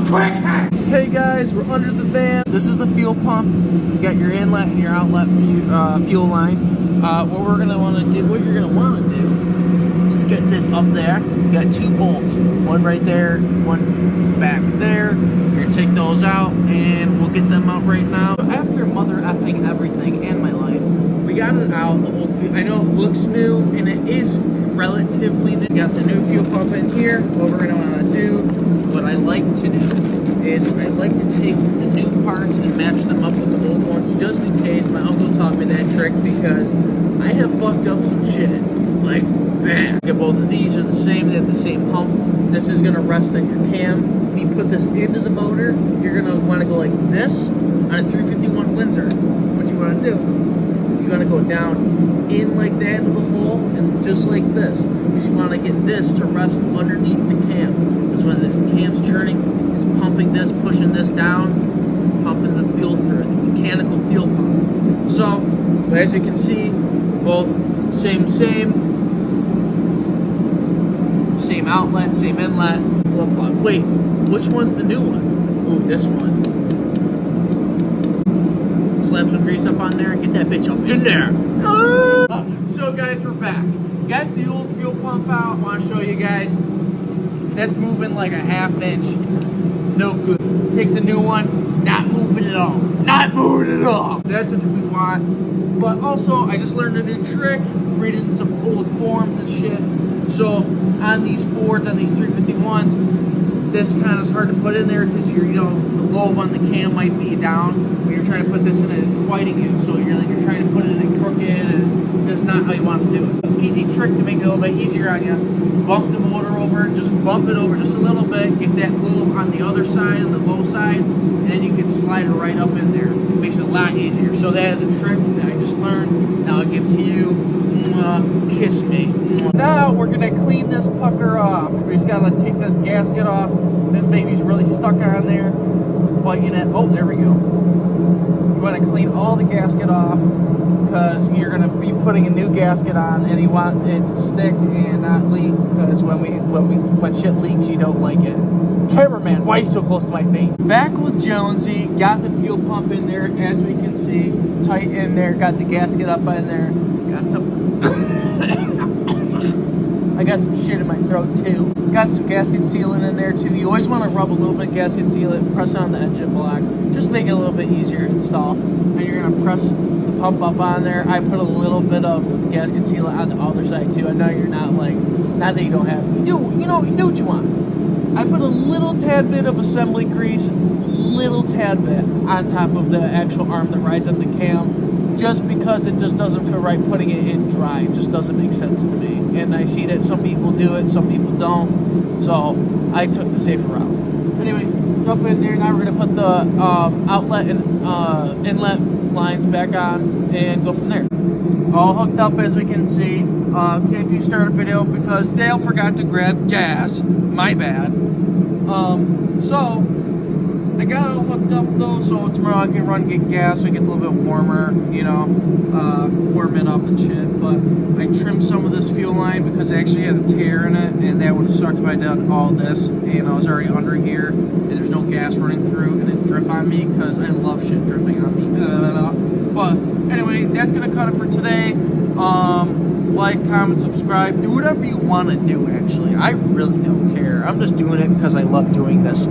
Hey guys, we're under the van. This is the fuel pump. You got your inlet and your outlet fuel line. What you're gonna want to do, let's get this up there. You got two bolts, one right there, one back there. You're gonna take those out and we'll get them out right now. So after mother effing everything in my life, we got it out, the old fuel. I know it looks new and it is relatively new. We got the new fuel pump in here. What we're gonna want to do, what I like to do, is I like to take the new parts and match them up with the old ones, just in case. My uncle taught me that trick because I have fucked up some shit, like bad. Both of these are the same, they have the same pump. This is gonna rest on your cam. When you put this into the motor, you're gonna wanna go like this on a 351 Windsor. What you wanna do, you're gonna go down in like that into the hole, and just like this. You just wanna get this to rest underneath the cam. Because when this cam's turning, it's pumping this, pushing this down, pumping the fuel through it, the mechanical fuel pump. So, as you can see, both same outlet, same inlet, flip-flop. Wait, which one's the new one? Ooh, this one. Slap some grease up on there and get that bitch up in there. Ah! So guys, we're back. Got the old fuel pump out. I want to show you guys. That's moving like a half inch. No good. Take the new one. Not moving at all. Not moving at all. That's what we want. But also, I just learned a new trick. Reading some old forums and shit. So on these Fords, on these 351s, this kind of is hard to put in there because the lobe on the cam might be down. When you're trying to put this in it, it's fighting you. So you're trying to put it in crooked, and that's not how you want to do it. Easy trick to make it a little bit easier on you. Bump the motor over, just bump it over just a little bit, get that lube on the other side, on the low side, and then you can slide it right up in there. It makes it a lot easier. So that is a trick that I just learned. Now I'll give to you. Kiss me. Now we're gonna clean this pucker off. We just gotta take this gasket off. This baby's really stuck on there, fighting it. Oh, there we go. You want to clean all the gasket off because you're gonna be putting a new gasket on, and you want it to stick and not leak. Because when shit leaks, you don't like it. Cameraman, why are you so close to my face? Back with Jonezy, got the fuel pump in there, as we can see, tight in there. Got the gasket up in there. Got some. I got some shit in my throat too. Got some gasket sealant in there too. You always want to rub a little bit gasket sealant, press on the engine block, just make it a little bit easier to install. And you're gonna press the pump up on there. I put a little bit of gasket sealant on the other side too. I know you're not that you don't have to. Do what you want. I put a little tad bit of assembly grease, little tad bit on top of the actual arm that rides on the cam, just because it just doesn't feel right putting it in dry. It just doesn't make sense to me. And I see that some people do it, some people don't. So I took the safer route. Anyway, jump in there. Now we're gonna put the outlet and inlet lines back on and go from there. All hooked up, as we can see. Can't do startup video because Dale forgot to grab gas. My bad. So I got it all hooked up though, so tomorrow I can get gas so it gets a little bit warmer, warm it up and shit. But I trimmed some of this fuel line because it actually had a tear in it, and that would have sucked if I did all this and I was already under here and there's no gas running through and it drip on me because I love shit dripping on me. But anyway, that's gonna cut it for today. Like, comment, subscribe, do whatever you want to do. Actually, I really don't care. I'm just doing it because I love doing this.